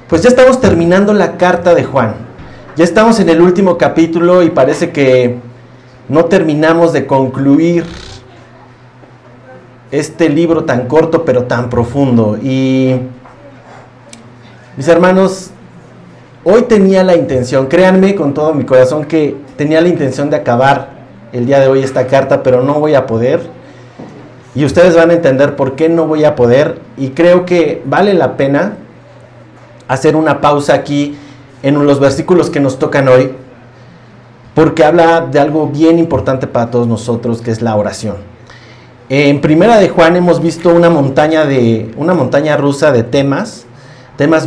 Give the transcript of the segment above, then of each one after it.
Pues ya estamos terminando la carta de Juan. Ya estamos en el último capítulo y parece que no terminamos de concluir este libro tan corto pero tan profundo. Y mis hermanos, hoy tenía la intención, créanme con todo mi corazón que tenía la intención de acabar el día de hoy esta carta, pero no voy a poder. Y ustedes van a entender por qué no voy a poder. Y creo que vale la pena hacer una pausa aquí en los versículos que nos tocan hoy, porque habla de algo bien importante para todos nosotros, que es la oración. En Primera de Juan hemos visto una montaña rusa de temas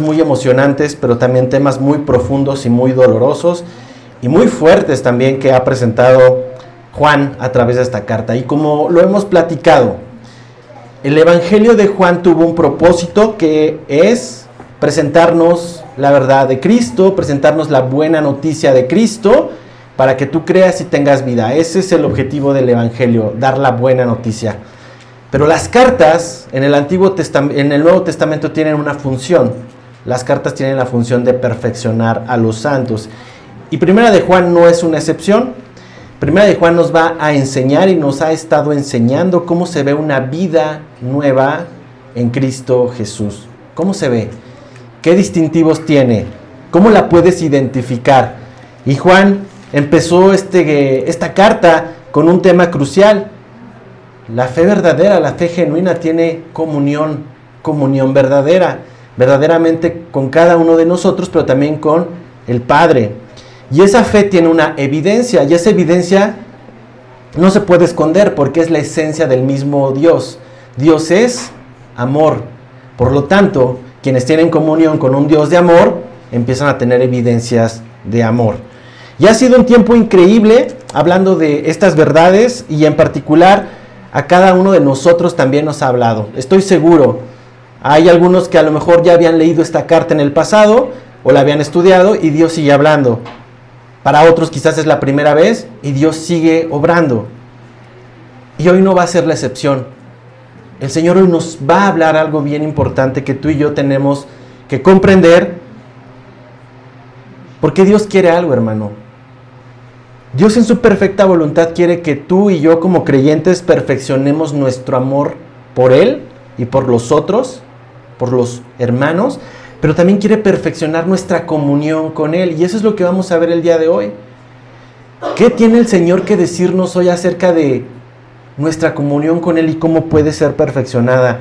muy emocionantes, pero también temas muy profundos y muy dolorosos y muy fuertes también que ha presentado Juan a través de esta carta. Y como lo hemos platicado, el Evangelio de Juan tuvo un propósito, que es presentarnos la verdad de Cristo, presentarnos la buena noticia de Cristo, para que tú creas y tengas vida. Ese es el objetivo del Evangelio, dar la buena noticia. Pero las cartas en el Nuevo Testamento tienen una función. Las cartas tienen la función de perfeccionar a los santos. Y Primera de Juan no es una excepción. Primera de Juan nos va a enseñar y nos ha estado enseñando cómo se ve una vida nueva en Cristo Jesús. ¿Cómo se ve? ¿Qué distintivos tiene? ¿Cómo la puedes identificar? Y Juan empezó esta carta con un tema crucial. La fe verdadera, la fe genuina tiene comunión verdadera, verdaderamente con cada uno de nosotros, pero también con el Padre. Y esa fe tiene una evidencia, y esa evidencia no se puede esconder porque es la esencia del mismo Dios. Dios es amor. Por lo tanto, quienes tienen comunión con un Dios de amor, empiezan a tener evidencias de amor. Y ha sido un tiempo increíble hablando de estas verdades, y en particular a cada uno de nosotros también nos ha hablado. Estoy seguro, hay algunos que a lo mejor ya habían leído esta carta en el pasado o la habían estudiado y Dios sigue hablando. Para otros quizás es la primera vez y Dios sigue obrando. Y hoy no va a ser la excepción. El Señor hoy nos va a hablar algo bien importante que tú y yo tenemos que comprender, porque Dios quiere algo, hermano. Dios en su perfecta voluntad quiere que tú y yo como creyentes perfeccionemos nuestro amor por Él y por los otros, por los hermanos, pero también quiere perfeccionar nuestra comunión con Él, y eso es lo que vamos a ver el día de hoy. ¿Qué tiene el Señor que decirnos hoy acerca de nuestra comunión con Él y cómo puede ser perfeccionada?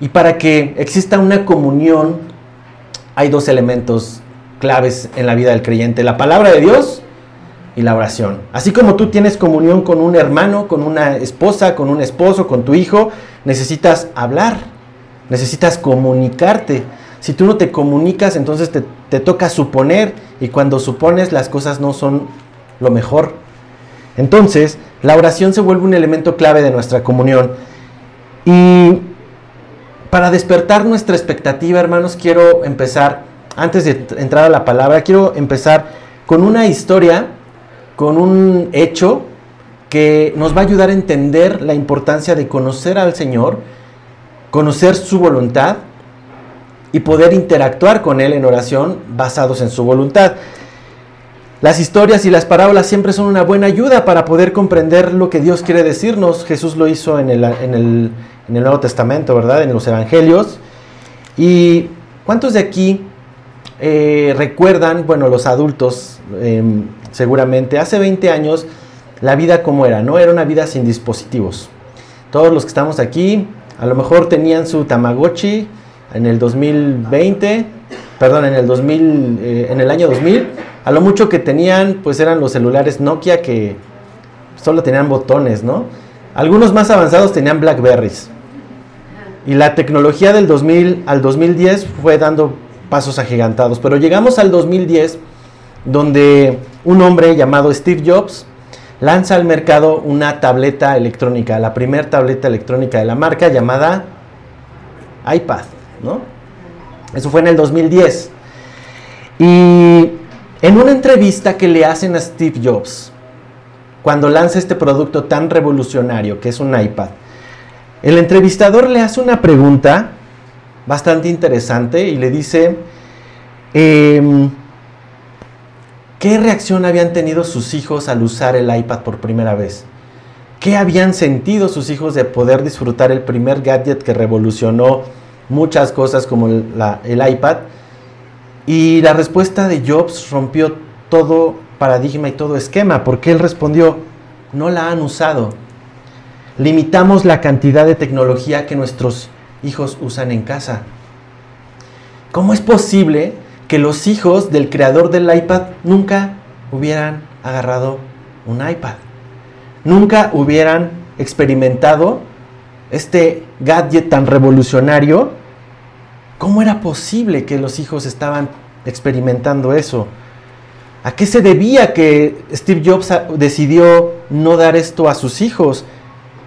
Y para que exista una comunión, hay dos elementos claves en la vida del creyente: la palabra de Dios y la oración. Así como tú tienes comunión con un hermano, con una esposa, con un esposo, con tu hijo, necesitas hablar, necesitas comunicarte. Si tú no te comunicas, entonces te toca suponer, y cuando supones las cosas no son lo mejor. Entonces, la oración se vuelve un elemento clave de nuestra comunión. Y para despertar nuestra expectativa, hermanos, quiero empezar, antes de entrar a la palabra, quiero empezar con una historia, con un hecho que nos va a ayudar a entender la importancia de conocer al Señor, conocer su voluntad y poder interactuar con Él en oración basados en su voluntad. Las historias y las parábolas siempre son una buena ayuda para poder comprender lo que Dios quiere decirnos. Jesús lo hizo en el Nuevo Testamento, ¿verdad? En los Evangelios. ¿Y cuántos de aquí recuerdan, bueno, los adultos seguramente, hace 20 años, la vida como era, ¿no? Era una vida sin dispositivos. Todos los que estamos aquí, a lo mejor tenían su Tamagotchi en el 2020, perdón, en el año 2000, a lo mucho que tenían, pues eran los celulares Nokia, que solo tenían botones, ¿no? Algunos más avanzados tenían Blackberries. Y la tecnología del 2000 al 2010 fue dando pasos agigantados. Pero llegamos al 2010, donde un hombre llamado Steve Jobs lanza al mercado una tableta electrónica, la primera tableta electrónica de la marca, llamada iPad, ¿no? Eso fue en el 2010. Y en una entrevista que le hacen a Steve Jobs, cuando lanza este producto tan revolucionario que es un iPad, el entrevistador le hace una pregunta bastante interesante y le dice: ¿Qué reacción habían tenido sus hijos al usar el iPad por primera vez? ¿Qué habían sentido sus hijos de poder disfrutar el primer gadget que revolucionó muchas cosas como el iPad? Y la respuesta de Jobs rompió todo paradigma y todo esquema, porque él respondió: no la han usado. Limitamos la cantidad de tecnología que nuestros hijos usan en casa. ¿Cómo es posible que los hijos del creador del iPad nunca hubieran agarrado un iPad? Nunca hubieran experimentado este gadget tan revolucionario. ¿Cómo era posible que los hijos estaban experimentando eso? ¿A qué se debía que Steve Jobs decidió no dar esto a sus hijos?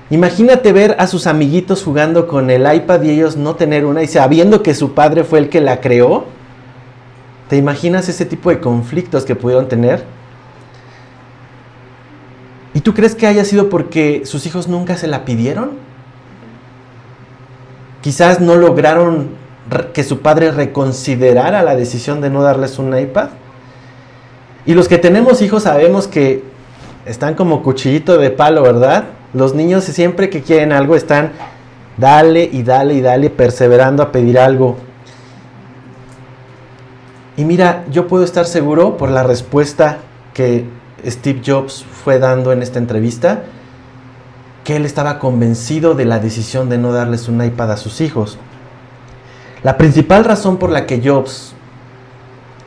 Imagínate ver a sus amiguitos jugando con el iPad y ellos no tener una, y sabiendo que su padre fue el que la creó. ¿Te imaginas ese tipo de conflictos que pudieron tener? ¿Y tú crees que haya sido porque sus hijos nunca se la pidieron? Quizás no lograron que su padre reconsiderara la decisión de no darles un iPad. Y los que tenemos hijos sabemos que están como cuchillito de palo, ¿verdad? Los niños siempre que quieren algo están dale y dale y dale, perseverando a pedir algo. Y mira, yo puedo estar seguro por la respuesta que Steve Jobs fue dando en esta entrevista, que él estaba convencido de la decisión de no darles un iPad a sus hijos. La principal razón por la que Jobs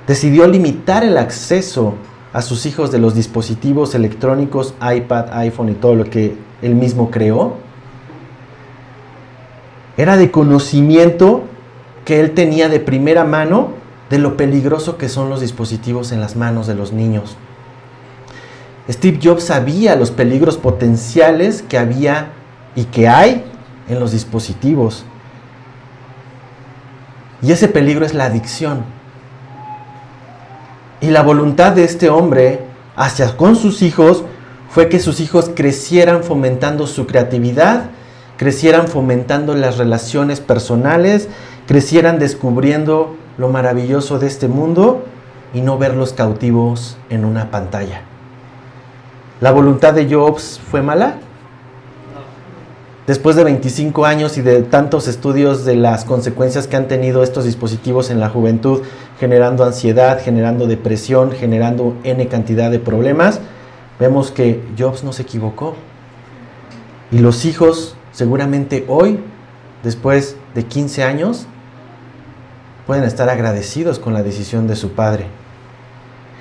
decidió limitar el acceso a sus hijos de los dispositivos electrónicos, iPad, iPhone y todo lo que él mismo creó, era de conocimiento que él tenía de primera mano de lo peligroso que son los dispositivos en las manos de los niños. Steve Jobs sabía los peligros potenciales que había y que hay en los dispositivos. Y ese peligro es la adicción. Y la voluntad de este hombre hacia con sus hijos fue que sus hijos crecieran fomentando su creatividad, crecieran fomentando las relaciones personales, crecieran descubriendo lo maravilloso de este mundo y no verlos cautivos en una pantalla. ¿La voluntad de Jobs fue mala? Después de 25 años y de tantos estudios de las consecuencias que han tenido estos dispositivos en la juventud, generando ansiedad, generando depresión, generando N cantidad de problemas, vemos que Jobs no se equivocó. Y los hijos, seguramente hoy, después de 15 años, pueden estar agradecidos con la decisión de su padre.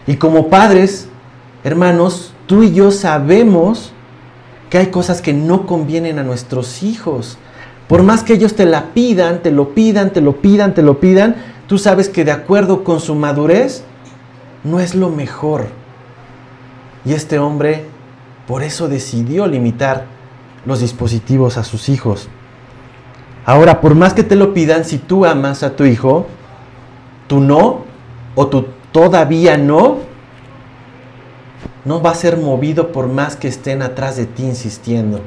Y como padres, hermanos, tú y yo sabemos que hay cosas que no convienen a nuestros hijos. Por más que ellos te la pidan, te lo pidan, te lo pidan, te lo pidan, tú sabes que de acuerdo con su madurez, no es lo mejor. Y este hombre, por eso decidió limitar los dispositivos a sus hijos. Ahora, por más que te lo pidan, si tú amas a tu hijo, tú no, o tú todavía no va a ser movido por más que estén atrás de ti insistiendo.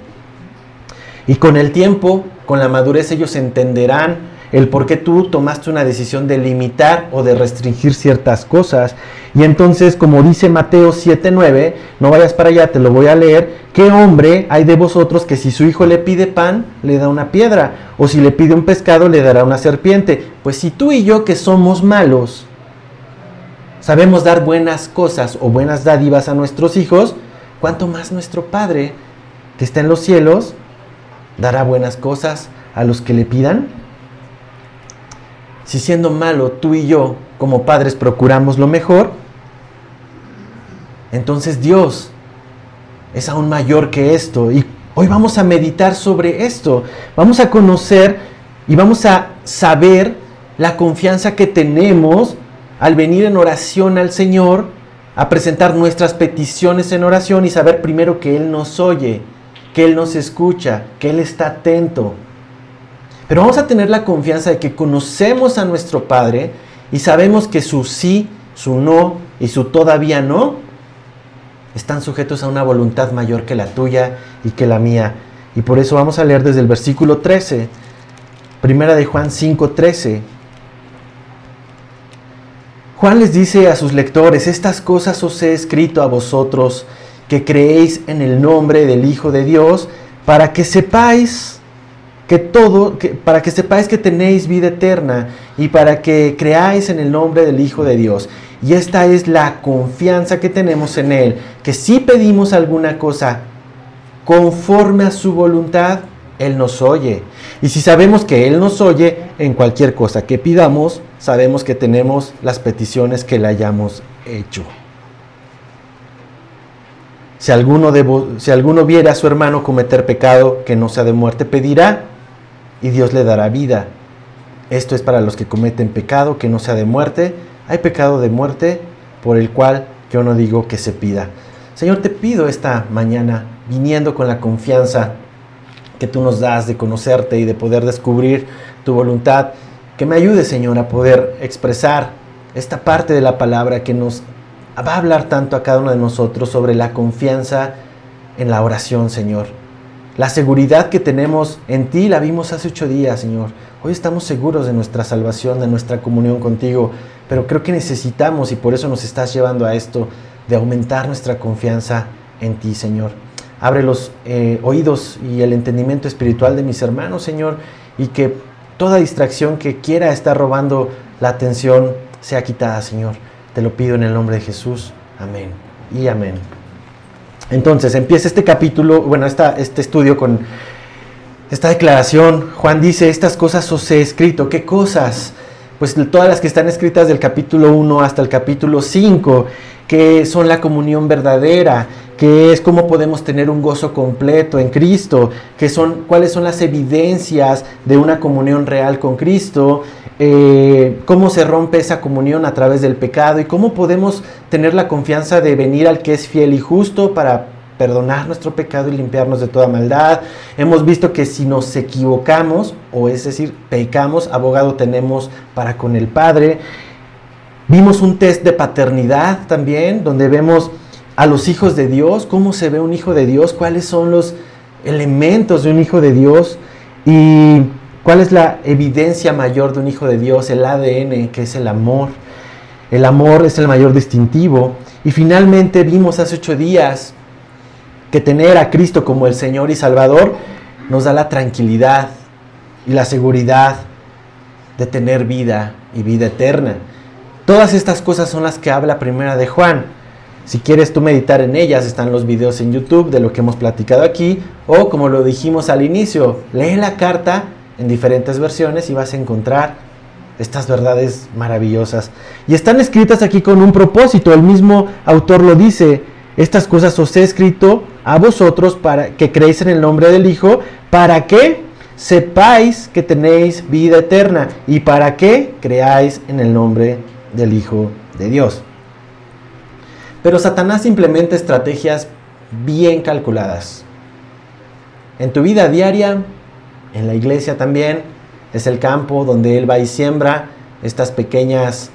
Y con el tiempo, con la madurez, ellos entenderán el por qué tú tomaste una decisión de limitar o de restringir ciertas cosas. Y entonces, como dice Mateo 7:9, no vayas para allá, te lo voy a leer: ¿qué hombre hay de vosotros que si su hijo le pide pan, le da una piedra? O si le pide un pescado, le dará una serpiente. Pues si tú y yo, que somos malos, sabemos dar buenas cosas o buenas dádivas a nuestros hijos, ¿cuánto más nuestro Padre, que está en los cielos, dará buenas cosas a los que le pidan? Si siendo malo tú y yo, como padres, procuramos lo mejor, entonces Dios es aún mayor que esto. Y hoy vamos a meditar sobre esto. Vamos a conocer y vamos a saber la confianza que tenemos al venir en oración al Señor, a presentar nuestras peticiones en oración y saber primero que Él nos oye, que Él nos escucha, que Él está atento. Pero vamos a tener la confianza de que conocemos a nuestro Padre y sabemos que su sí, su no y su todavía no están sujetos a una voluntad mayor que la tuya y que la mía. Y por eso vamos a leer desde el versículo 13, Primera de Juan 5:13. Juan les dice a sus lectores: estas cosas os he escrito a vosotros que creéis en el nombre del Hijo de Dios, para que sepáis que tenéis vida eterna y para que creáis en el nombre del Hijo de Dios. Y esta es la confianza que tenemos en Él, que si pedimos alguna cosa conforme a su voluntad, Él nos oye. Y si sabemos que Él nos oye, en cualquier cosa que pidamos, sabemos que tenemos las peticiones que le hayamos hecho. Si alguno viera a su hermano cometer pecado que no sea de muerte, pedirá y Dios le dará vida. Esto es para los que cometen pecado que no sea de muerte. Hay pecado de muerte por el cual yo no digo que se pida. Señor, te pido esta mañana, viniendo con la confianza que tú nos das de conocerte y de poder descubrir tu voluntad, que me ayude, Señor, a poder expresar esta parte de la palabra que nos va a hablar tanto a cada uno de nosotros sobre la confianza en la oración, Señor. La seguridad que tenemos en ti la vimos hace 8 días, Señor. Hoy estamos seguros de nuestra salvación, de nuestra comunión contigo, pero creo que necesitamos, y por eso nos estás llevando a esto, de aumentar nuestra confianza en ti, Señor. Abre los oídos y el entendimiento espiritual de mis hermanos, Señor, y que toda distracción que quiera estar robando la atención sea quitada, Señor. Te lo pido en el nombre de Jesús. Amén y amén. Entonces, empieza este capítulo, este estudio con esta declaración. Juan dice: estas cosas os he escrito. ¿Qué cosas? Pues todas las que están escritas del capítulo 1 hasta el capítulo 5, que son la comunión verdadera, que es cómo podemos tener un gozo completo en Cristo, cuáles son las evidencias de una comunión real con Cristo, cómo se rompe esa comunión a través del pecado y cómo podemos tener la confianza de venir al que es fiel y justo para perdonar nuestro pecado y limpiarnos de toda maldad. Hemos visto que si nos equivocamos, o es decir, pecamos, abogado tenemos para con el Padre. Vimos un test de paternidad también, donde vemos a los hijos de Dios, cómo se ve un hijo de Dios, cuáles son los elementos de un hijo de Dios y cuál es la evidencia mayor de un hijo de Dios, el ADN, que es el amor. El amor es el mayor distintivo. Y finalmente vimos hace 8 días que tener a Cristo como el Señor y Salvador nos da la tranquilidad y la seguridad de tener vida y vida eterna. Todas estas cosas son las que habla primera de Juan. Si quieres tú meditar en ellas, están los videos en YouTube de lo que hemos platicado aquí, o como lo dijimos al inicio, lee la carta en diferentes versiones y vas a encontrar estas verdades maravillosas. Y están escritas aquí con un propósito. El mismo autor lo dice: estas cosas os he escrito a vosotros para que creéis en el nombre del Hijo, para que sepáis que tenéis vida eterna y para que creáis en el nombre del Hijo de Dios. Pero Satanás implementa estrategias bien calculadas. En tu vida diaria, en la iglesia también, es el campo donde él va y siembra estas pequeñas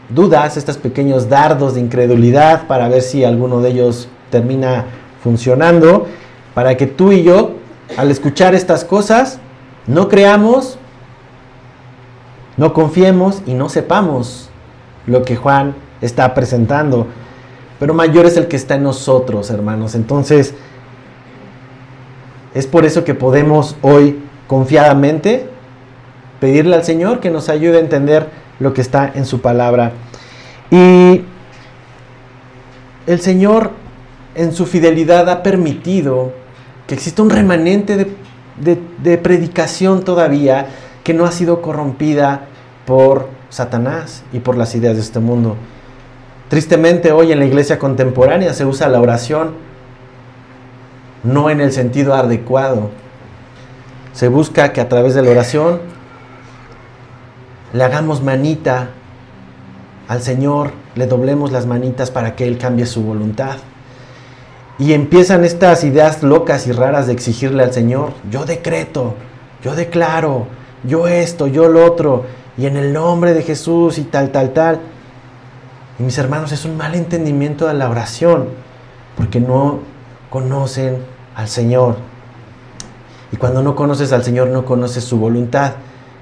dudas, estos pequeños dardos de incredulidad para ver si alguno de ellos termina funcionando, para que tú y yo, al escuchar estas cosas, no creamos, no confiemos y no sepamos lo que Juan está presentando. Pero mayor es el que está en nosotros, hermanos. Entonces, es por eso que podemos hoy confiadamente pedirle al Señor que nos ayude a entender lo que está en su palabra. Y el Señor, en su fidelidad, ha permitido que exista un remanente de predicación todavía que no ha sido corrompida por Satanás y por las ideas de este mundo. Tristemente, hoy en la iglesia contemporánea se usa la oración no en el sentido adecuado. Se busca que a través de la oración le hagamos manita al Señor, le doblemos las manitas para que Él cambie su voluntad. Y empiezan estas ideas locas y raras de exigirle al Señor: yo decreto, yo declaro, yo esto, yo lo otro, y en el nombre de Jesús y tal. Y mis hermanos, es un mal entendimiento de la oración, porque no conocen al Señor. Y cuando no conoces al Señor, no conoces su voluntad.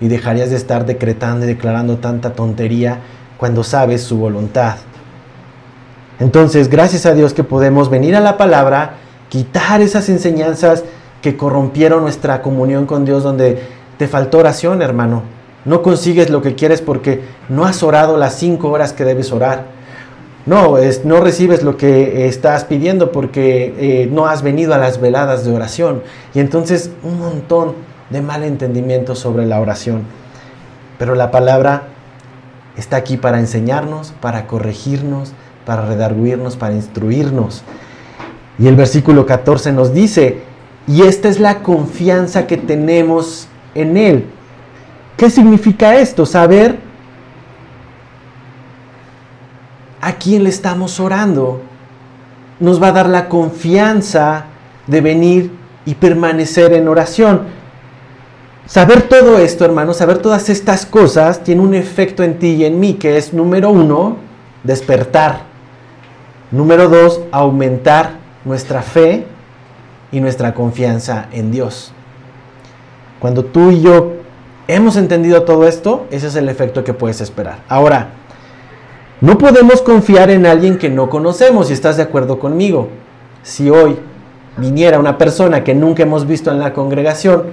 y dejarías de estar decretando y declarando tanta tontería cuando sabes su voluntad. Entonces, gracias a Dios que podemos venir a la palabra, quitar esas enseñanzas que corrompieron nuestra comunión con Dios, donde te faltó oración, hermano. No consigues lo que quieres porque no has orado las 5 horas que debes orar. No recibes lo que estás pidiendo porque no has venido a las veladas de oración. Y entonces un montón de mal entendimiento sobre la oración. Pero la palabra está aquí para enseñarnos, para corregirnos, para redarguirnos, para instruirnos. Y el versículo 14 nos dice, y esta es la confianza que tenemos en Él. ¿Qué significa esto? Saber a quién le estamos orando. Nos va a dar la confianza de venir y permanecer en oración. Saber todo esto, hermanos, saber todas estas cosas, tiene un efecto en ti y en mí, que es, número 1, despertar. Número 2, aumentar nuestra fe y nuestra confianza en Dios. Cuando tú y yo hemos entendido todo esto, ese es el efecto que puedes esperar. Ahora, no podemos confiar en alguien que no conocemos, si estás de acuerdo conmigo. Si hoy viniera una persona que nunca hemos visto en la congregación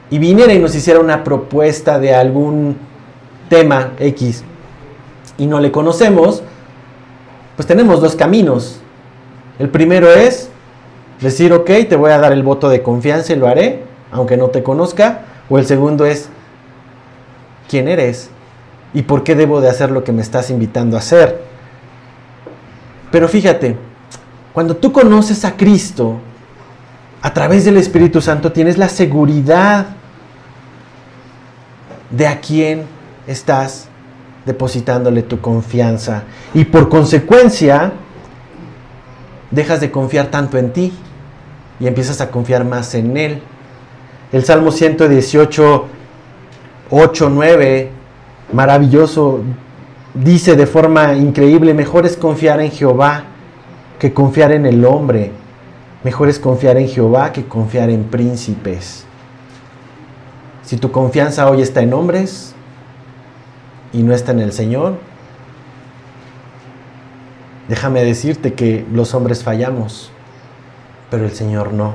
y viniera y nos hiciera una propuesta de algún tema X y no le conocemos, pues tenemos 2 caminos. El primero es decir, ok, te voy a dar el voto de confianza y lo haré, aunque no te conozca. O el segundo es, ¿quién eres? ¿Y por qué debo de hacer lo que me estás invitando a hacer? Pero fíjate, cuando tú conoces a Cristo, a través del Espíritu Santo, tienes la seguridad de a quién estás depositándole tu confianza. Y por consecuencia, dejas de confiar tanto en ti y empiezas a confiar más en Él. El Salmo 118, 8, 9, maravilloso, dice de forma increíble, mejor es confiar en Jehová que confiar en el hombre. Mejor es confiar en Jehová que confiar en príncipes. Si tu confianza hoy está en hombres y no está en el Señor, déjame decirte que los hombres fallamos, pero el Señor no.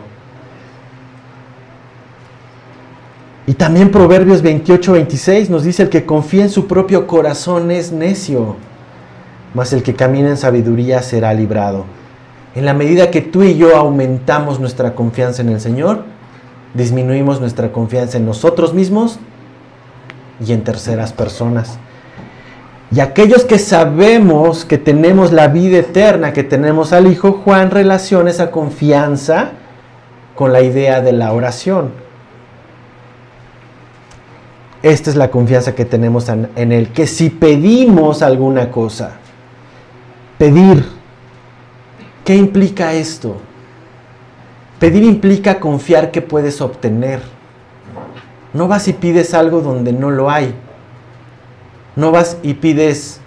Y también Proverbios 28, 26 nos dice, el que confía en su propio corazón es necio, mas el que camina en sabiduría será librado. En la medida que tú y yo aumentamos nuestra confianza en el Señor, disminuimos nuestra confianza en nosotros mismos y en terceras personas. Y aquellos que sabemos que tenemos la vida eterna, que tenemos al Hijo, Juan relaciona esa confianza con la idea de la oración. Esta es la confianza que tenemos en Él, que si pedimos alguna cosa, pedir, ¿qué implica esto? Pedir implica confiar que puedes obtener. No vas y pides algo donde no lo hay. No vas y pides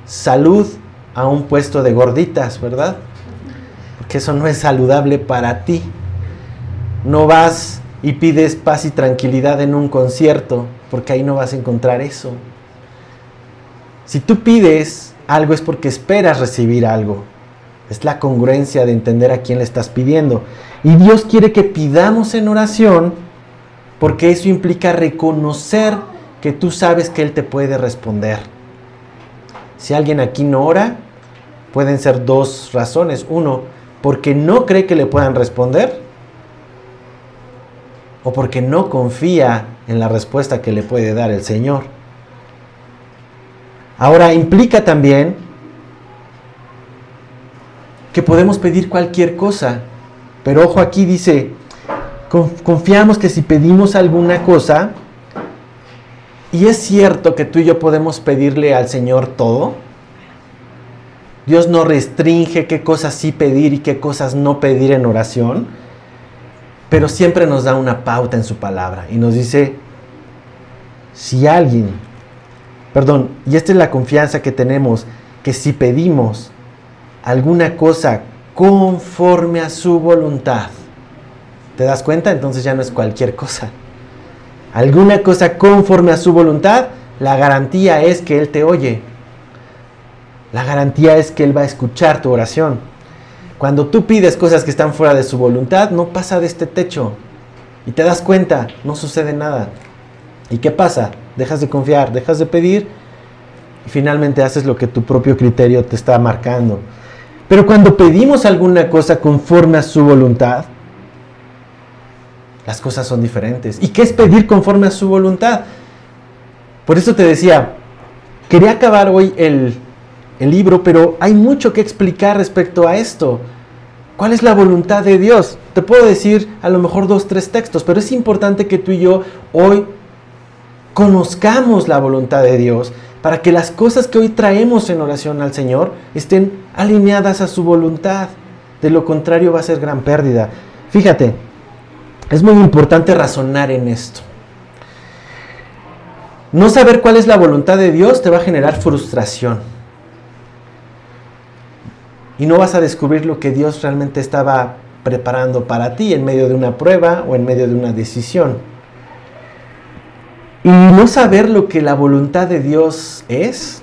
salud a un puesto de gorditas, ¿verdad? Porque eso no es saludable para ti. No vas y pides paz y tranquilidad en un concierto, porque ahí no vas a encontrar eso. Si tú pides algo es porque esperas recibir algo. Es la congruencia de entender a quién le estás pidiendo. Y Dios quiere que pidamos en oración, porque eso implica reconocer que tú sabes que Él te puede responder. Si alguien aquí no ora, pueden ser 2 razones. 1, porque no cree que le puedan responder, o porque no confía en la respuesta que le puede dar el Señor. Ahora, implica también que podemos pedir cualquier cosa, pero ojo, aquí dice, confiamos que si pedimos alguna cosa, y es cierto que tú y yo podemos pedirle al Señor todo. Dios no restringe qué cosas sí pedir y qué cosas no pedir en oración, pero siempre nos da una pauta en su palabra y nos dice, y esta es la confianza que tenemos, que si pedimos alguna cosa conforme a su voluntad, ¿te das cuenta? Entonces ya no es cualquier cosa. alguna cosa conforme a su voluntad, la garantía es que Él te oye. La garantía es que Él va a escuchar tu oración. Cuando tú pides cosas que están fuera de su voluntad, no pasa de este techo. Y te das cuenta, no sucede nada. ¿Y qué pasa? Dejas de confiar, dejas de pedir y finalmente haces lo que tu propio criterio te está marcando. Pero cuando pedimos alguna cosa conforme a su voluntad, las cosas son diferentes. ¿Y qué es pedir conforme a su voluntad? Por eso te decía, quería acabar hoy el libro, pero hay mucho que explicar respecto a esto. ¿Cuál es la voluntad de Dios? Te puedo decir a lo mejor 2, 3 textos, pero es importante que tú y yo hoy conozcamos la voluntad de Dios para que las cosas que hoy traemos en oración al Señor estén alineadas a su voluntad. De lo contrario va a ser gran pérdida. Fíjate, es muy importante razonar en esto. No saber cuál es la voluntad de Dios te va a generar frustración. Y no vas a descubrir lo que Dios realmente estaba preparando para ti en medio de una prueba o en medio de una decisión. Y no saber lo que la voluntad de Dios es,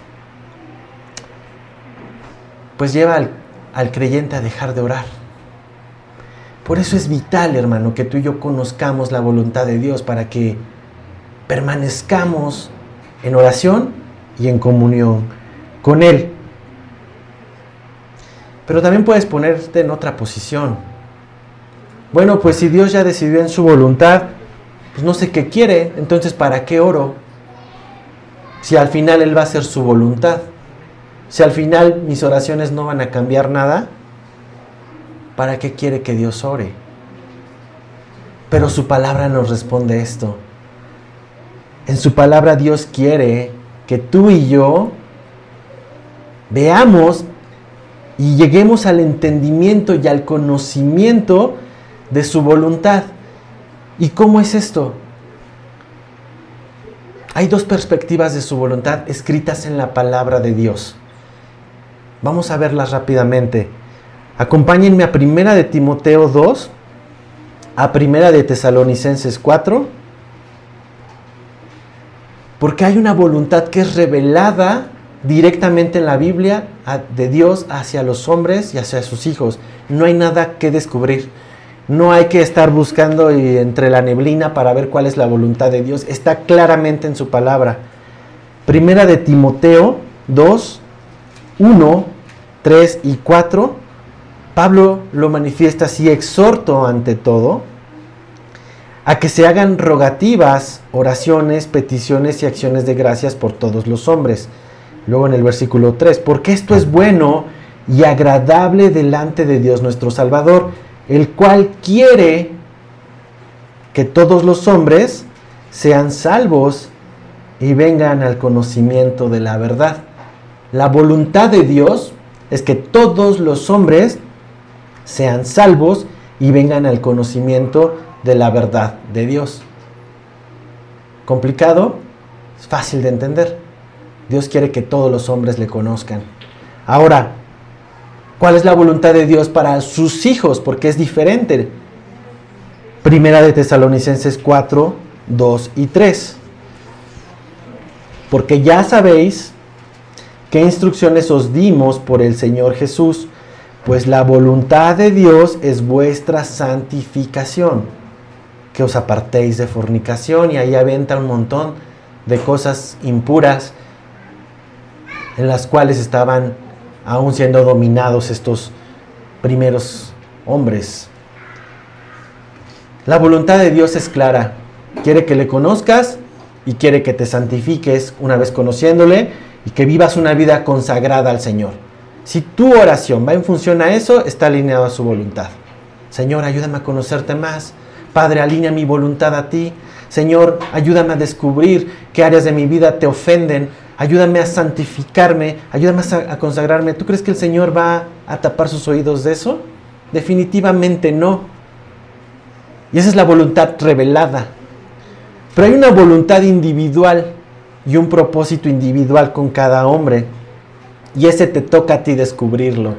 pues lleva al creyente a dejar de orar. Por eso es vital, hermano, que tú y yo conozcamos la voluntad de Dios para que permanezcamos en oración y en comunión con Él. Pero también puedes ponerte en otra posición. Bueno, pues si Dios ya decidió en su voluntad, pues no sé qué quiere, entonces ¿para qué oro? Si al final Él va a hacer su voluntad. Si al final mis oraciones no van a cambiar nada, ¿para qué quiere que Dios ore? Pero su palabra nos responde esto. En su palabra Dios quiere que tú y yo veamos y lleguemos al entendimiento y al conocimiento de su voluntad. ¿Y cómo es esto? Hay 2 perspectivas de su voluntad escritas en la palabra de Dios. Vamos a verlas rápidamente. Acompáñenme a 1 de Timoteo 2, a 1 de Tesalonicenses 4, porque hay una voluntad que es revelada directamente en la Biblia de Dios hacia los hombres y hacia sus hijos. No hay nada que descubrir. No hay que estar buscando entre la neblina para ver cuál es la voluntad de Dios. Está claramente en su palabra. 1 de Timoteo 2, 1, 3 y 4. Pablo lo manifiesta así: exhorto ante todo a que se hagan rogativas, oraciones, peticiones y acciones de gracias por todos los hombres. Luego en el versículo 3, porque esto es bueno y agradable delante de Dios nuestro Salvador, el cual quiere que todos los hombres sean salvos y vengan al conocimiento de la verdad. La voluntad de Dios es que todos los hombres sean salvos y vengan al conocimiento de la verdad de Dios. ¿Complicado? Es fácil de entender. Dios quiere que todos los hombres le conozcan. Ahora, ¿cuál es la voluntad de Dios para sus hijos? Porque es diferente. 1 de Tesalonicenses 4, 2 y 3. Porque ya sabéis qué instrucciones os dimos por el Señor Jesús, pues la voluntad de Dios es vuestra santificación, que os apartéis de fornicación, y ahí avienta un montón de cosas impuras en las cuales estaban aún siendo dominados estos primeros hombres. La voluntad de Dios es clara. Quiere que le conozcas y quiere que te santifiques una vez conociéndole y que vivas una vida consagrada al Señor. Si tu oración va en función a eso, está alineado a su voluntad. Señor, ayúdame a conocerte más. Padre, alinea mi voluntad a ti. Señor, ayúdame a descubrir qué áreas de mi vida te ofenden. Ayúdame a santificarme, ayúdame a consagrarme. ¿Tú crees que el Señor va a tapar sus oídos de eso? Definitivamente no. Y esa es la voluntad revelada. Pero hay una voluntad individual y un propósito individual con cada hombre. Y ese te toca a ti descubrirlo.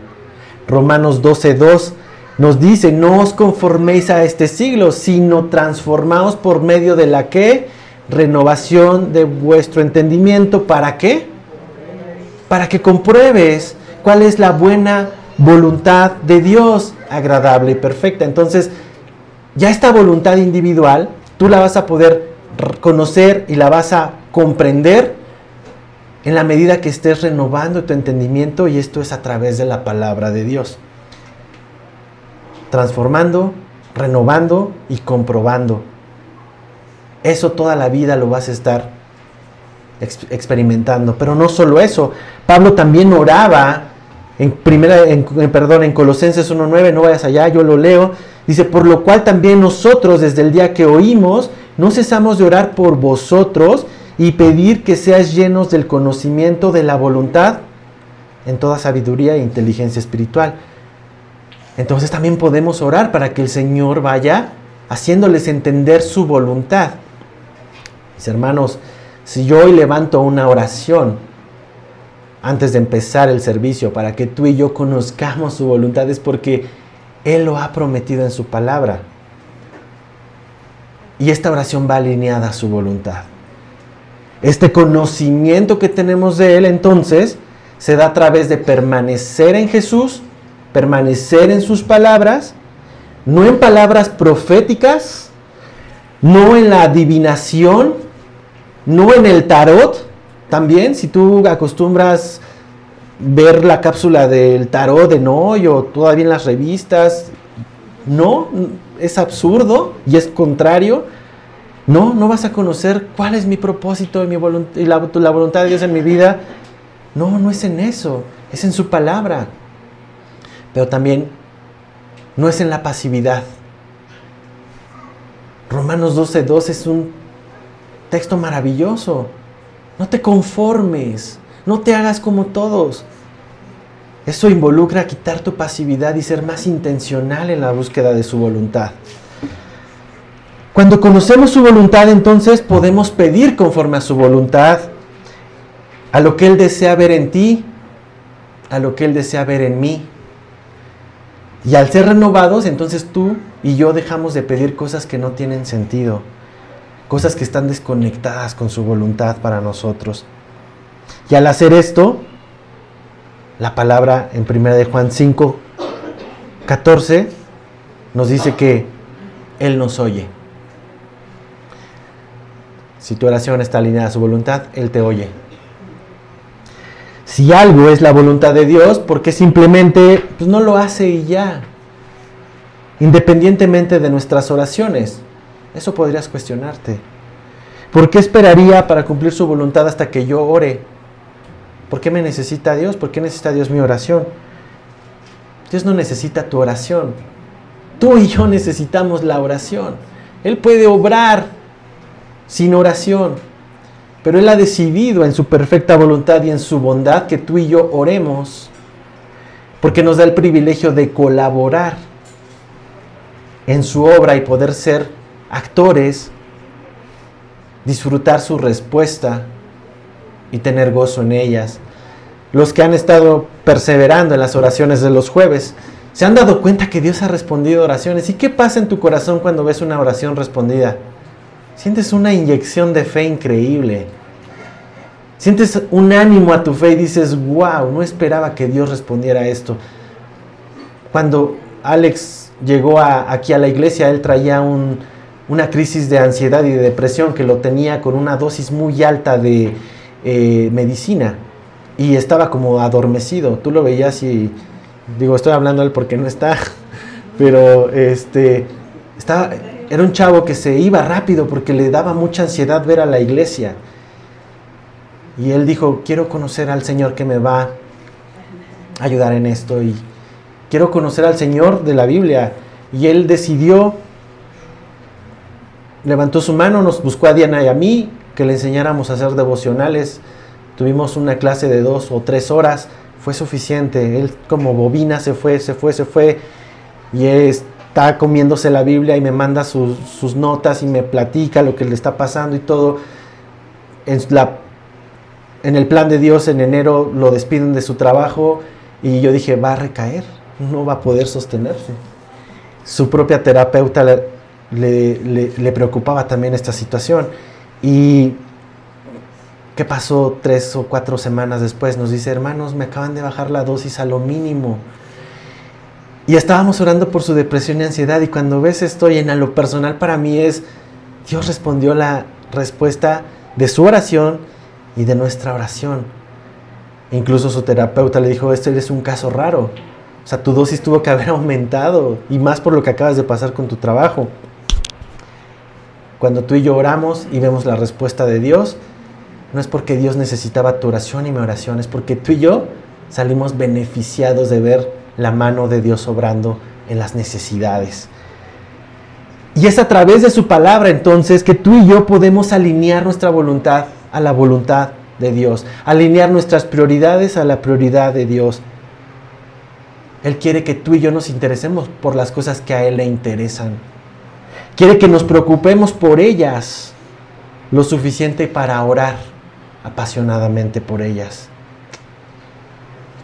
Romanos 12:2 nos dice: no os conforméis a este siglo, sino transformaos por medio de la ¿qué? renovación de vuestro entendimiento. ¿Para qué? Para que compruebes cuál es la buena voluntad de Dios, agradable y perfecta. Entonces, ya esta voluntad individual, tú la vas a poder conocer y la vas a comprender en la medida que estés renovando tu entendimiento, y esto es a través de la palabra de Dios. Transformando, renovando y comprobando. Eso toda la vida lo vas a estar experimentando. Pero no solo eso, Pablo también oraba en Colosenses 1:9, no vayas allá, yo lo leo. Dice, por lo cual también nosotros desde el día que oímos, no cesamos de orar por vosotros y pedir que seáis llenos del conocimiento de la voluntad en toda sabiduría e inteligencia espiritual. Entonces también podemos orar para que el Señor vaya haciéndoles entender su voluntad. Mis hermanos, si yo hoy levanto una oración antes de empezar el servicio para que tú y yo conozcamos su voluntad, es porque Él lo ha prometido en su palabra. Y esta oración va alineada a su voluntad. Este conocimiento que tenemos de Él, entonces, se da a través de permanecer en Jesús, permanecer en sus palabras, no en palabras proféticas, no en la adivinación, no en el tarot. También, si tú acostumbras ver la cápsula del tarot de Noy o todavía en las revistas, no, es absurdo y es contrario. No vas a conocer cuál es mi propósito y la voluntad de Dios en mi vida. No es en eso, es en su palabra. Pero también no es en la pasividad. Romanos 12:2 es un texto maravilloso. No te conformes, no te hagas como todos. Eso involucra quitar tu pasividad y ser más intencional en la búsqueda de su voluntad. Cuando conocemos su voluntad, entonces podemos pedir conforme a su voluntad, a lo que Él desea ver en ti, a lo que Él desea ver en mí. Y al ser renovados, entonces tú y yo dejamos de pedir cosas que no tienen sentido, cosas que están desconectadas con su voluntad para nosotros. Y al hacer esto, la palabra en 1 de Juan 5:14 nos dice que Él nos oye. Si tu oración está alineada a su voluntad, Él te oye. Si algo es la voluntad de Dios, ¿por qué simplemente no lo hace y ya? Independientemente de nuestras oraciones. Eso podrías cuestionarte. ¿Por qué esperaría para cumplir su voluntad hasta que yo ore? ¿Por qué me necesita Dios? ¿Por qué necesita Dios mi oración? Dios no necesita tu oración. Tú y yo necesitamos la oración. Él puede obrar sin oración, pero Él ha decidido en su perfecta voluntad y en su bondad que tú y yo oremos, porque nos da el privilegio de colaborar en su obra y poder ser actores, disfrutar su respuesta y tener gozo en ellas. Los que han estado perseverando en las oraciones de los jueves se han dado cuenta que Dios ha respondido oraciones. ¿Y qué pasa en tu corazón cuando ves una oración respondida? Sientes una inyección de fe increíble. Sientes un ánimo a tu fe y dices, wow, no esperaba que Dios respondiera a esto. Cuando Alex llegó aquí a la iglesia, él traía una crisis de ansiedad y de depresión que lo tenía con una dosis muy alta de medicina y estaba como adormecido. Tú lo veías y, estoy hablando a él porque no está, pero era un chavo que se iba rápido porque le daba mucha ansiedad ver a la iglesia. Y él dijo, quiero conocer al Señor que me va a ayudar en esto y quiero conocer al Señor de la Biblia. Y él decidió, levantó su mano, nos buscó a Diana y a mí, que le enseñáramos a hacer devocionales. Tuvimos una clase de 2 o 3 horas, fue suficiente. Él como bobina se fue, y está comiéndose la Biblia y me manda sus notas y me platica lo que le está pasando y todo. En el plan de Dios, en enero lo despiden de su trabajo y yo dije, va a recaer, no va a poder sostenerse. Su propia terapeuta le preocupaba también esta situación Y ¿qué pasó 3 o 4 semanas después? Nos dice, hermanos, me acaban de bajar la dosis a lo mínimo. Y estábamos orando por su depresión y ansiedad, y cuando ves esto, y en lo personal para mí es, Dios respondió la respuesta de su oración y de nuestra oración. Incluso su terapeuta le dijo, este es un caso raro. O sea, tu dosis tuvo que haber aumentado, y más por lo que acabas de pasar con tu trabajo. Cuando tú y yo oramos y vemos la respuesta de Dios, no es porque Dios necesitaba tu oración y mi oración, es porque tú y yo salimos beneficiados de ver la mano de Dios obrando en las necesidades. Y es a través de su palabra entonces que tú y yo podemos alinear nuestra voluntad a la voluntad de Dios, alinear nuestras prioridades a la prioridad de Dios. Él quiere que tú y yo nos interesemos por las cosas que a Él le interesan. Quiere que nos preocupemos por ellas lo suficiente para orar apasionadamente por ellas.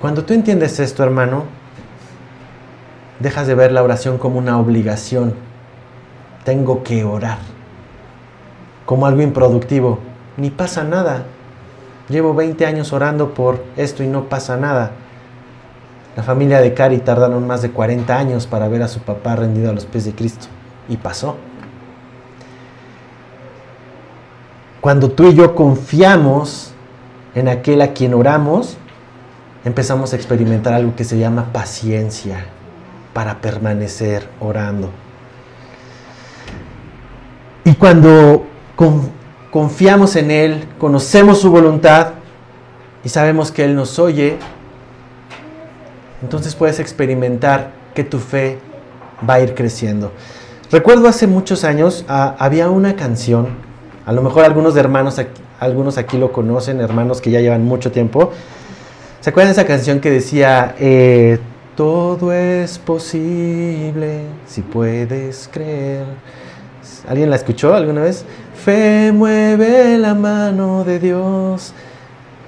Cuando tú entiendes esto, hermano, dejas de ver la oración como una obligación. Tengo que orar. Como algo improductivo. Ni pasa nada. Llevo 20 años orando por esto y no pasa nada. La familia de Cari tardaron más de 40 años para ver a su papá rendido a los pies de Cristo. Y pasó. Cuando tú y yo confiamos en aquel a quien oramos, empezamos a experimentar algo que se llama paciencia para permanecer orando. Y cuando confiamos en Él, conocemos su voluntad y sabemos que Él nos oye, entonces puedes experimentar que tu fe va a ir creciendo. Recuerdo hace muchos años, había una canción, a lo mejor algunos aquí lo conocen, hermanos que ya llevan mucho tiempo. ¿Se acuerdan de esa canción que decía, todo es posible si puedes creer? ¿Alguien la escuchó alguna vez? Fe mueve la mano de Dios,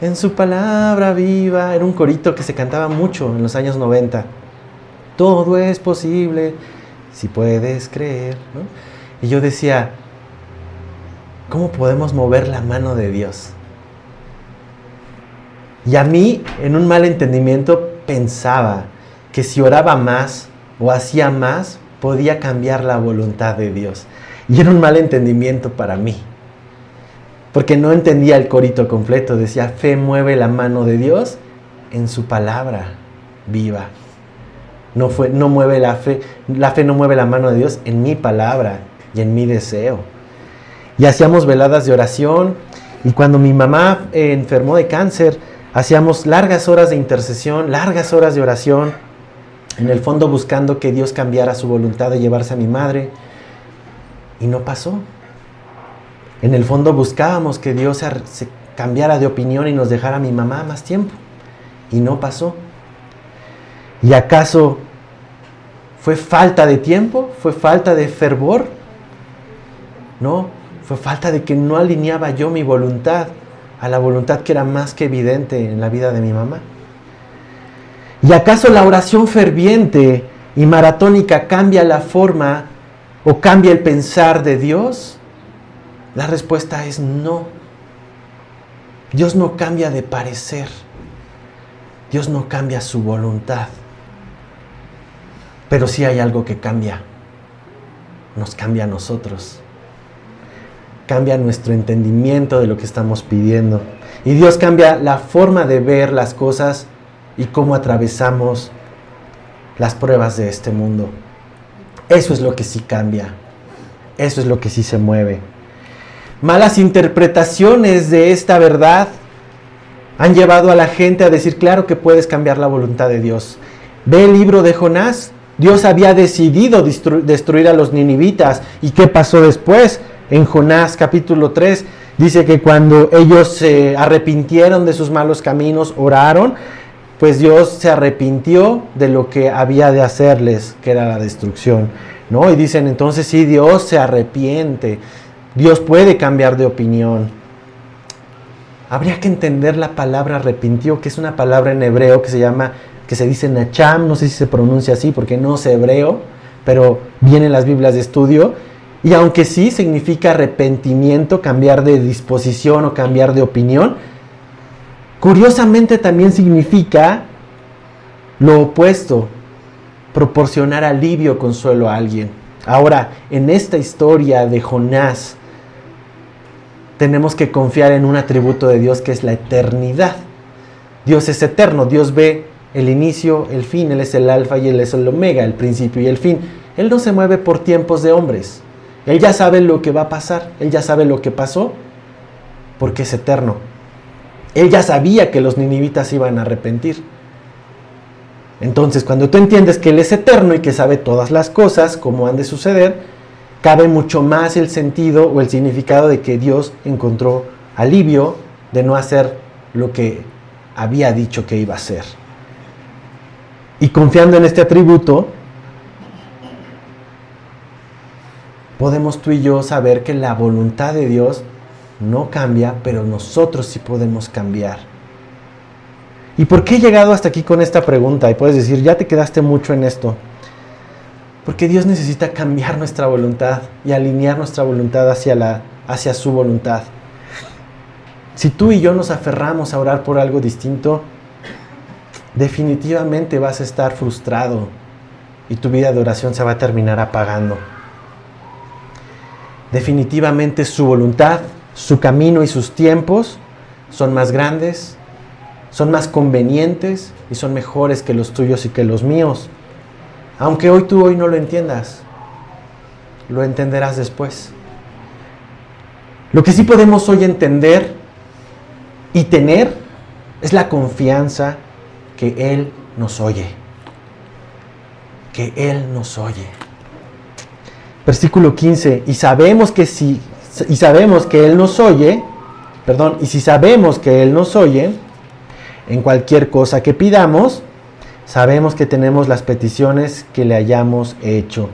en su palabra viva. Era un corito que se cantaba mucho en los años 90. Todo es posible si puedes creer, ¿no? Y yo decía, ¿cómo podemos mover la mano de Dios? Y a mí, en un mal entendimiento, pensaba que si oraba más o hacía más, podía cambiar la voluntad de Dios. Y era un mal entendimiento para mí, porque no entendía el corito completo. Decía, fe mueve la mano de Dios en su palabra viva. No mueve la fe no mueve la mano de Dios en mi palabra y en mi deseo. Y hacíamos veladas de oración, y cuando mi mamá enfermó de cáncer, hacíamos largas horas de intercesión, largas horas de oración, en el fondo buscando que Dios cambiara su voluntad de llevarse a mi madre. Y no pasó. En el fondo buscábamos que Dios se cambiara de opinión y nos dejara a mi mamá más tiempo. Y no pasó. ¿Y acaso fue falta de tiempo? ¿Fue falta de fervor? No, fue falta de que no alineaba yo mi voluntad a la voluntad que era más que evidente en la vida de mi mamá. ¿Y acaso la oración ferviente y maratónica cambia la forma o cambia el pensar de Dios? La respuesta es no. Dios no cambia de parecer. Dios no cambia su voluntad. Pero sí hay algo que cambia. Nos cambia a nosotros. Cambia nuestro entendimiento de lo que estamos pidiendo. Y Dios cambia la forma de ver las cosas y cómo atravesamos las pruebas de este mundo. Eso es lo que sí cambia. Eso es lo que sí se mueve. Malas interpretaciones de esta verdad han llevado a la gente a decir, claro que puedes cambiar la voluntad de Dios. Ve el libro de Jonás. Dios había decidido destruir a los ninivitas. ¿Y qué pasó después? En Jonás capítulo 3 dice que cuando ellos se arrepintieron de sus malos caminos, oraron, pues Dios se arrepintió de lo que había de hacerles, que era la destrucción, ¿no? Y dicen entonces, sí, Dios se arrepiente, Dios puede cambiar de opinión. Habría que entender la palabra arrepintió, que es una palabra en hebreo que se dice nacham, no sé si se pronuncia así porque no sé hebreo, pero viene en las Biblias de estudio, Y aunque sí significa arrepentimiento, cambiar de disposición o cambiar de opinión, curiosamente también significa lo opuesto, proporcionar alivio, consuelo a alguien. Ahora, en esta historia de Jonás, tenemos que confiar en un atributo de Dios que es la eternidad. Dios es eterno, Dios ve el inicio, el fin, Él es el alfa y Él es el omega, el principio y el fin. Él no se mueve por tiempos de hombres. Él ya sabe lo que va a pasar, Él ya sabe lo que pasó, porque es eterno. Él ya sabía que los ninivitas iban a arrepentir. Entonces, cuando tú entiendes que Él es eterno y que sabe todas las cosas, como han de suceder, cabe mucho más el sentido o el significado de que Dios encontró alivio de no hacer lo que había dicho que iba a hacer. Y confiando en este atributo, podemos tú y yo saber que la voluntad de Dios no cambia, pero nosotros sí podemos cambiar. ¿Y por qué he llegado hasta aquí con esta pregunta? Y puedes decir, ya te quedaste mucho en esto. Porque Dios necesita cambiar nuestra voluntad y alinear nuestra voluntad hacia su voluntad. Si tú y yo nos aferramos a orar por algo distinto, definitivamente vas a estar frustrado y tu vida de oración se va a terminar apagando. Definitivamente su voluntad, su camino y sus tiempos son más grandes, son más convenientes y son mejores que los tuyos y que los míos. Aunque hoy no lo entiendas, lo entenderás después. Lo que sí podemos hoy entender y tener es la confianza que Él nos oye. Que Él nos oye. Versículo 15, y si sabemos que Él nos oye, en cualquier cosa que pidamos, sabemos que tenemos las peticiones que le hayamos hecho.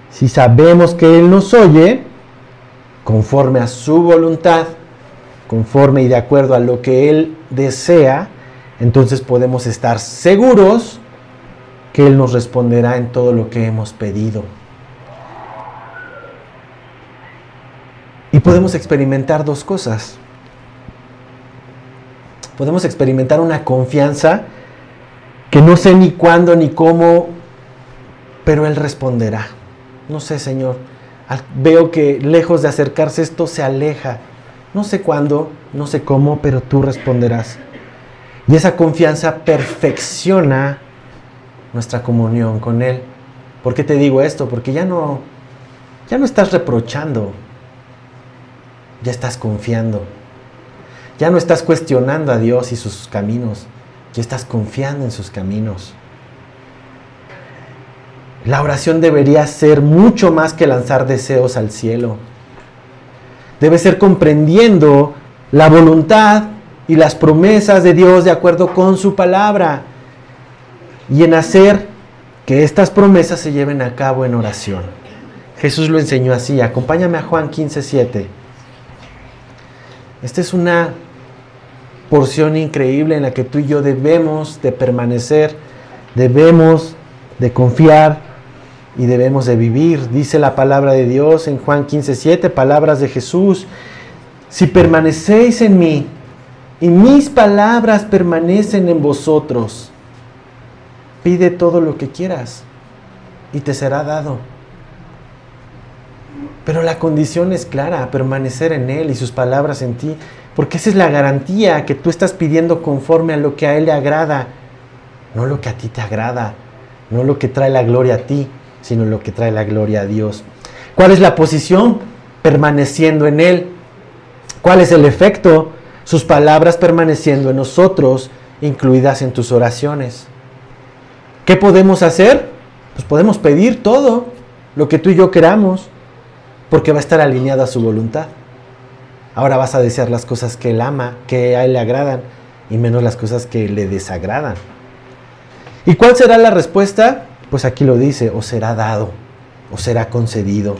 Si sabemos que Él nos oye, conforme a su voluntad, conforme y de acuerdo a lo que Él desea, entonces podemos estar seguros que Él nos responderá en todo lo que hemos pedido. Y podemos experimentar dos cosas. Podemos experimentar una confianza que no sé ni cuándo ni cómo, pero Él responderá. No sé, Señor, veo que lejos de acercarse esto se aleja. No sé cuándo, no sé cómo, pero tú responderás. Y esa confianza perfecciona nuestra comunión con Él. ¿Por qué te digo esto? Porque ya no estás reprochando, ya estás confiando. Ya no estás cuestionando a Dios y sus caminos, ya estás confiando en sus caminos. La oración debería ser mucho más que lanzar deseos al cielo. Debe ser comprendiendo la voluntad y las promesas de Dios de acuerdo con su palabra y en hacer que estas promesas se lleven a cabo en oración. Jesús lo enseñó así. Acompáñame a Juan 15:7. Esta es una porción increíble en la que tú y yo debemos de permanecer, debemos de confiar y debemos de vivir. Dice la palabra de Dios en Juan 15:7, palabras de Jesús: si permanecéis en mí y mis palabras permanecen en vosotros, pide todo lo que quieras y te será dado. Pero la condición es clara, permanecer en Él y sus palabras en ti, porque esa es la garantía que tú estás pidiendo conforme a lo que a Él le agrada, no lo que a ti te agrada, no lo que trae la gloria a ti, sino lo que trae la gloria a Dios. ¿Cuál es la posición? Permaneciendo en Él. ¿Cuál es el efecto? Sus palabras permaneciendo en nosotros, incluidas en tus oraciones. ¿Qué podemos hacer? Pues podemos pedir todo lo que tú y yo queramos, porque va a estar alineado a su voluntad. Ahora vas a desear las cosas que Él ama, que a Él le agradan, y menos las cosas que le desagradan. ¿Y cuál será la respuesta? Pues aquí lo dice: o será dado, o será concedido.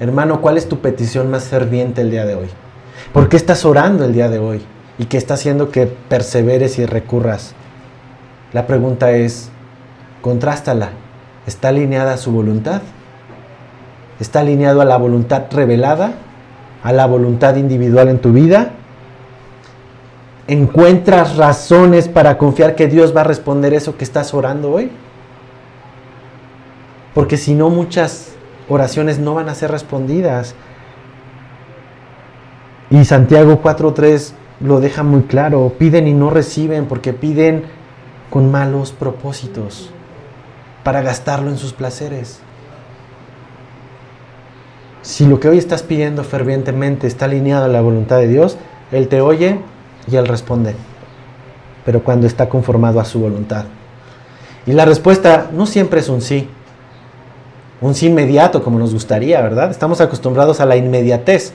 Hermano, ¿cuál es tu petición más ferviente el día de hoy? ¿Por qué estás orando el día de hoy? ¿Y qué está haciendo que perseveres y recurras? La pregunta es, contrástala. ¿Está alineada a su voluntad? está alineado a la voluntad revelada, a la voluntad individual en tu vida. ¿Encuentras razones para confiar que Dios va a responder eso que estás orando hoy? Porque si no, muchas oraciones no van a ser respondidas. Y Santiago 4:3 lo deja muy claro: piden y no reciben porque piden con malos propósitos para gastarlo en sus placeres. Si lo que hoy estás pidiendo fervientemente está alineado a la voluntad de Dios, Él te oye y Él responde, pero cuando está conformado a su voluntad. Y la respuesta no siempre es un sí inmediato como nos gustaría, ¿verdad? Estamos acostumbrados a la inmediatez.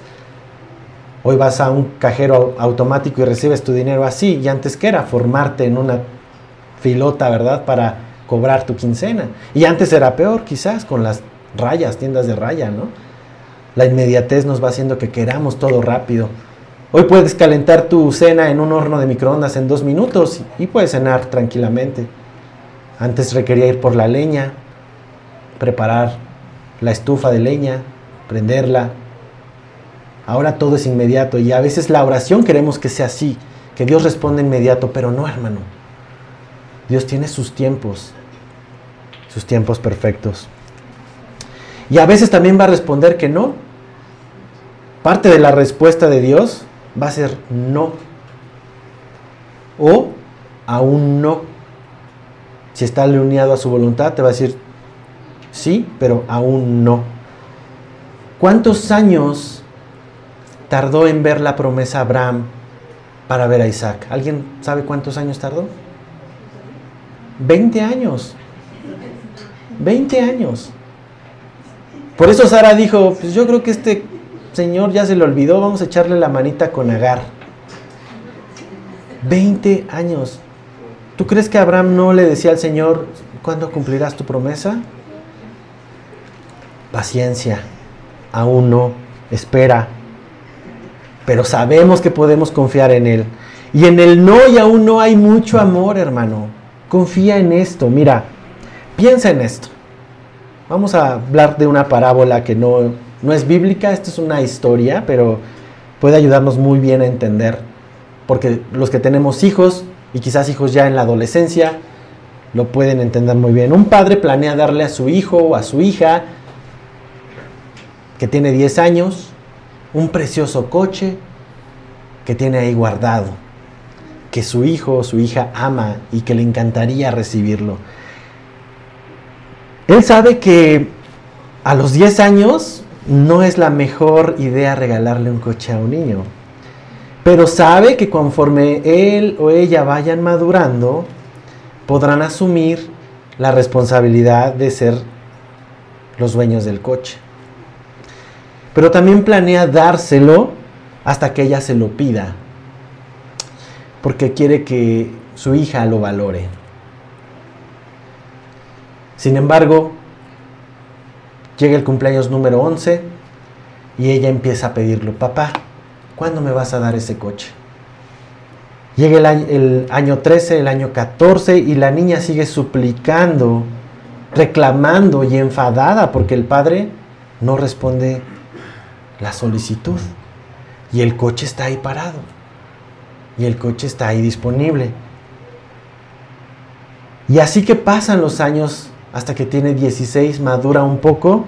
Hoy vas a un cajero automático y recibes tu dinero así, y antes que era formarte en una filota, ¿verdad?, para cobrar tu quincena. Y antes era peor, quizás, con las rayas, tiendas de raya, ¿no? La inmediatez nos va haciendo que queramos todo rápido. Hoy puedes calentar tu cena en un horno de microondas en 2 minutos y puedes cenar tranquilamente. Antes requería ir por la leña, preparar la estufa de leña, prenderla. Ahora todo es inmediato y a veces la oración queremos que sea así, que Dios responda inmediato, pero no, hermano. Dios tiene sus tiempos perfectos. Y a veces también va a responder que no. Parte de la respuesta de Dios va a ser no. O aún no. Si está alineado a su voluntad, te va a decir sí, pero aún no. ¿Cuántos años tardó en ver la promesa Abraham para ver a Isaac? ¿Alguien sabe cuántos años tardó? 20 años. 20 años. Por eso Sara dijo, pues yo creo que este señor ya se le olvidó, vamos a echarle la manita con Agar. 20 años. ¿Tú crees que Abraham no le decía al Señor, ¿cuándo cumplirás tu promesa? Paciencia, aún no, espera. Pero sabemos que podemos confiar en Él. Y en el no y aún no hay mucho amor, hermano. Confía en esto. Mira, piensa en esto. Vamos a hablar de una parábola que no es bíblica. Esta es una historia, pero puede ayudarnos muy bien a entender. Porque los que tenemos hijos, y quizás hijos ya en la adolescencia, lo pueden entender muy bien. Un padre planea darle a su hijo o a su hija, que tiene 10 años, un precioso coche que tiene ahí guardado, que su hijo o su hija ama y que le encantaría recibirlo. Él sabe que a los 10 años no es la mejor idea regalarle un coche a un niño, pero sabe que conforme él o ella vayan madurando, podrán asumir la responsabilidad de ser los dueños del coche. Pero también planea dárselo hasta que ella se lo pida, porque quiere que su hija lo valore. Sin embargo, llega el cumpleaños número 11 y ella empieza a pedirlo. Papá, ¿cuándo me vas a dar ese coche? Llega el año 13, el año 14 y la niña sigue suplicando, reclamando y enfadada porque el padre no responde la solicitud. Y el coche está ahí parado. Y el coche está ahí disponible. Y así que pasan los años hasta que tiene 16, madura un poco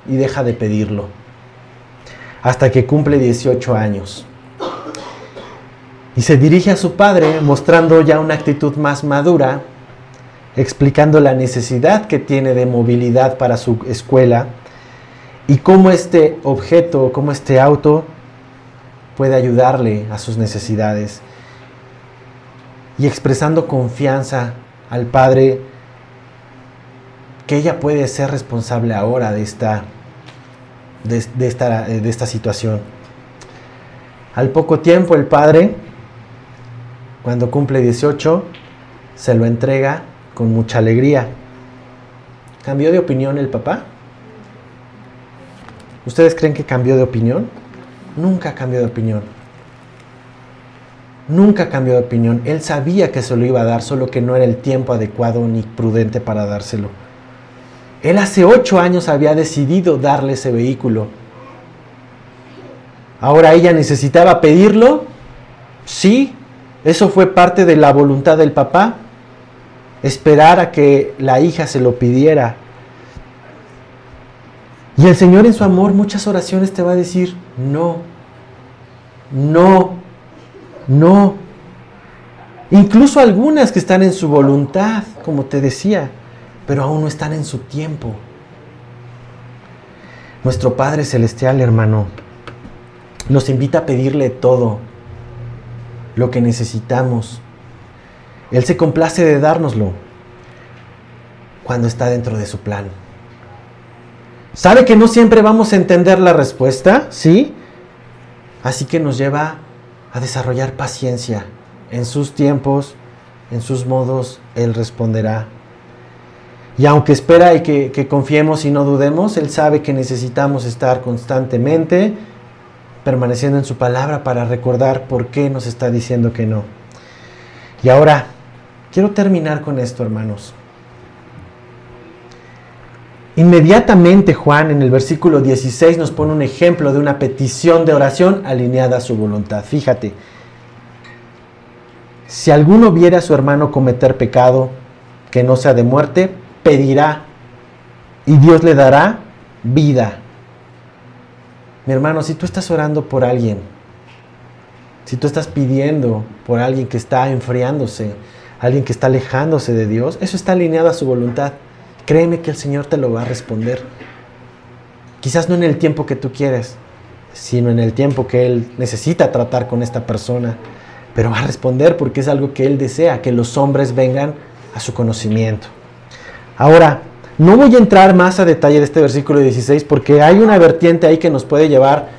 y deja de pedirlo. Hasta que cumple 18 años. Y se dirige a su padre mostrando ya una actitud más madura, explicando la necesidad que tiene de movilidad para su escuela y cómo este objeto, cómo este auto puede ayudarle a sus necesidades. Y expresando confianza al padre que ella puede ser responsable ahora de esta situación. Al poco tiempo el padre, cuando cumple 18, se lo entrega con mucha alegría. ¿Cambió de opinión el papá? ¿Ustedes creen que cambió de opinión? Nunca cambió de opinión. Nunca cambió de opinión. Él sabía que se lo iba a dar, solo que no era el tiempo adecuado ni prudente para dárselo. Él hace 8 años había decidido darle ese vehículo. Ahora ella necesitaba pedirlo. Sí, eso fue parte de la voluntad del papá. Esperar a que la hija se lo pidiera. Y el Señor en su amor muchas oraciones te va a decir, no, no, no. Incluso algunas que están en su voluntad, como te decía, pero aún no están en su tiempo. Nuestro Padre Celestial, hermano, nos invita a pedirle todo lo que necesitamos. Él se complace de dárnoslo cuando está dentro de su plan. Sabe que no siempre vamos a entender la respuesta, ¿sí? Así que nos lleva a desarrollar paciencia. En sus tiempos, en sus modos, Él responderá. Y aunque espera y que confiemos y no dudemos, Él sabe que necesitamos estar constantemente permaneciendo en su palabra para recordar por qué nos está diciendo que no. Y ahora, quiero terminar con esto, hermanos. Inmediatamente Juan en el versículo 16 nos pone un ejemplo de una petición de oración alineada a su voluntad. Fíjate, si alguno viere a su hermano cometer pecado que no sea de muerte, pedirá y Dios le dará vida. Mi hermano, si tú estás orando por alguien, si tú estás pidiendo por alguien que está enfriándose, alguien que está alejándose de Dios, eso está alineado a su voluntad. Créeme que el Señor te lo va a responder. Quizás no en el tiempo que tú quieres, sino en el tiempo que Él necesita tratar con esta persona. Pero va a responder porque es algo que Él desea, que los hombres vengan a su conocimiento. Ahora, no voy a entrar más a detalle de este versículo 16 porque hay una vertiente ahí que nos puede llevar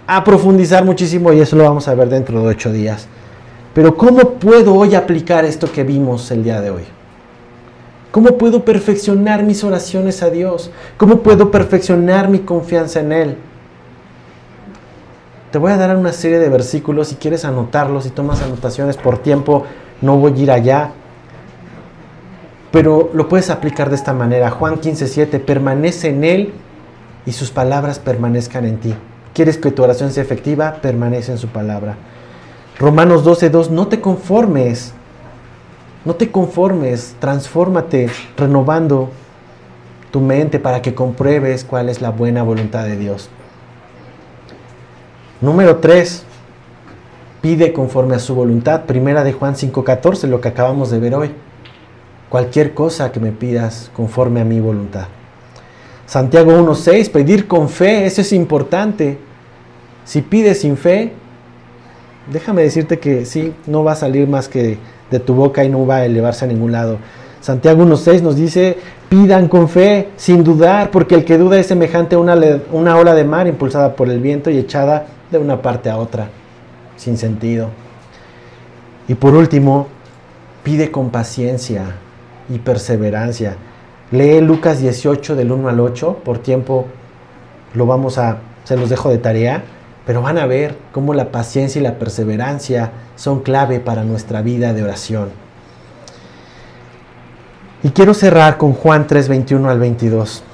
a profundizar muchísimo y eso lo vamos a ver dentro de 8 días. Pero ¿cómo puedo hoy aplicar esto que vimos el día de hoy? ¿Cómo puedo perfeccionar mis oraciones a Dios? ¿Cómo puedo perfeccionar mi confianza en Él? Te voy a dar una serie de versículos, si quieres anotarlos, si tomas anotaciones por tiempo, no voy a ir allá. Pero lo puedes aplicar de esta manera. Juan 15:7, permanece en Él y sus palabras permanezcan en ti. ¿Quieres que tu oración sea efectiva? Permanece en su palabra. Romanos 12:2, no te conformes, transfórmate renovando tu mente para que compruebes cuál es la buena voluntad de Dios. Número 3, pide conforme a su voluntad. Primera de Juan 5:14, lo que acabamos de ver hoy. Cualquier cosa que me pidas conforme a mi voluntad. Santiago 1:6, pedir con fe, eso es importante. Si pides sin fe, déjame decirte que sí, no va a salir más que de tu boca y no va a elevarse a ningún lado. Santiago 1:6 nos dice, pidan con fe, sin dudar, porque el que duda es semejante a una ola de mar impulsada por el viento y echada de una parte a otra, sin sentido. Y por último, pide con paciencia y perseverancia. Lee Lucas 18 del 1 al 8, por tiempo se los dejo de tarea, pero van a ver cómo la paciencia y la perseverancia son clave para nuestra vida de oración. Y quiero cerrar con Juan 3, 21 al 22.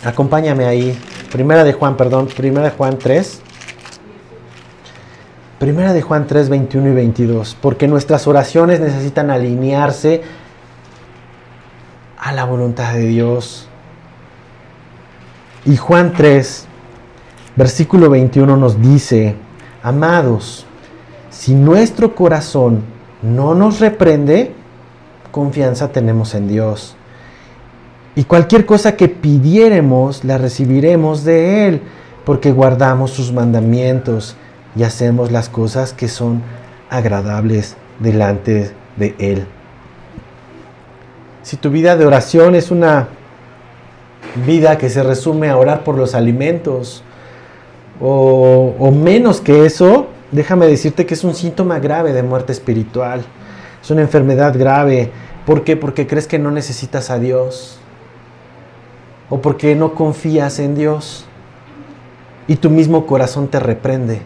Acompáñame ahí. Primera de Juan 3. Primera de Juan 3, 21 y 22. Porque nuestras oraciones necesitan alinearse a la voluntad de Dios. Y Juan 3, versículo 21 nos dice, amados, si nuestro corazón no nos reprende, confianza tenemos en Dios. Y cualquier cosa que pidiéremos, la recibiremos de Él, porque guardamos sus mandamientos y hacemos las cosas que son agradables delante de Él. Si tu vida de oración es una vida que se resume a orar por los alimentos, o menos que eso, déjame decirte que es un síntoma grave de muerte espiritual. Es una enfermedad grave. ¿Por qué? Porque crees que no necesitas a Dios. O porque no confías en Dios. Y tu mismo corazón te reprende.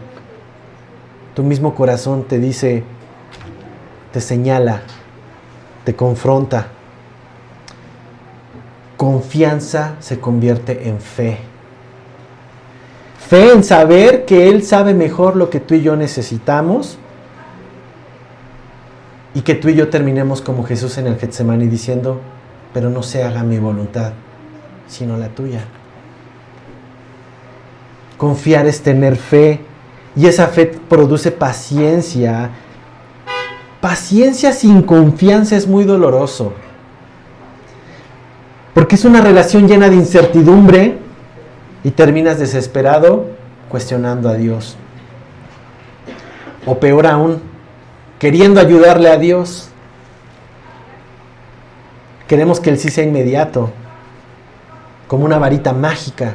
Tu mismo corazón te dice, te señala, te confronta. Confianza se convierte en fe. Fe en saber que Él sabe mejor lo que tú y yo necesitamos y que tú y yo terminemos como Jesús en el Getsemaní diciendo, pero no se haga mi voluntad, sino la tuya. Confiar es tener fe y esa fe produce paciencia. Paciencia sin confianza es muy doloroso. Porque es una relación llena de incertidumbre y terminas desesperado cuestionando a Dios. O peor aún, queriendo ayudarle a Dios. Queremos que el sí sea inmediato, como una varita mágica.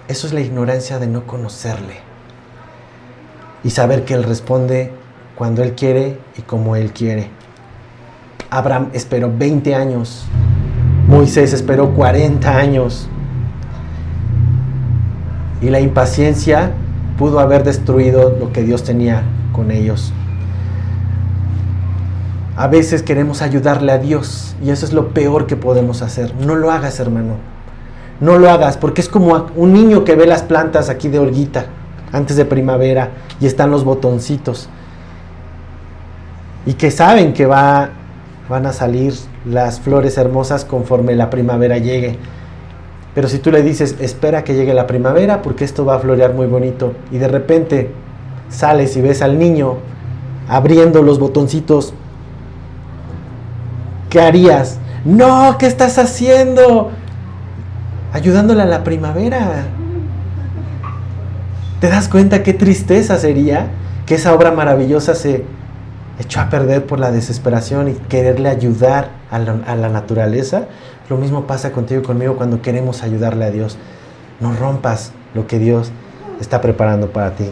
Eso es la ignorancia de no conocerle y saber que Él responde cuando Él quiere y como Él quiere. Abraham esperó 20 años. Moisés esperó 40 años. Y la impaciencia pudo haber destruido lo que Dios tenía con ellos. A veces queremos ayudarle a Dios y eso es lo peor que podemos hacer. No lo hagas, hermano. No lo hagas, porque es como un niño que ve las plantas aquí de Olguita antes de primavera y están los botoncitos. Y que saben que van a salir las flores hermosas conforme la primavera llegue. Pero si tú le dices, espera que llegue la primavera porque esto va a florear muy bonito, y de repente sales y ves al niño abriendo los botoncitos, ¿qué harías? No, ¿qué estás haciendo? Ayudándole a la primavera. ¿Te das cuenta qué tristeza sería que esa obra maravillosa se echó a perder por la desesperación y quererle ayudar a la naturaleza? Lo mismo pasa contigo y conmigo cuando queremos ayudarle a Dios. No rompas lo que Dios está preparando para ti.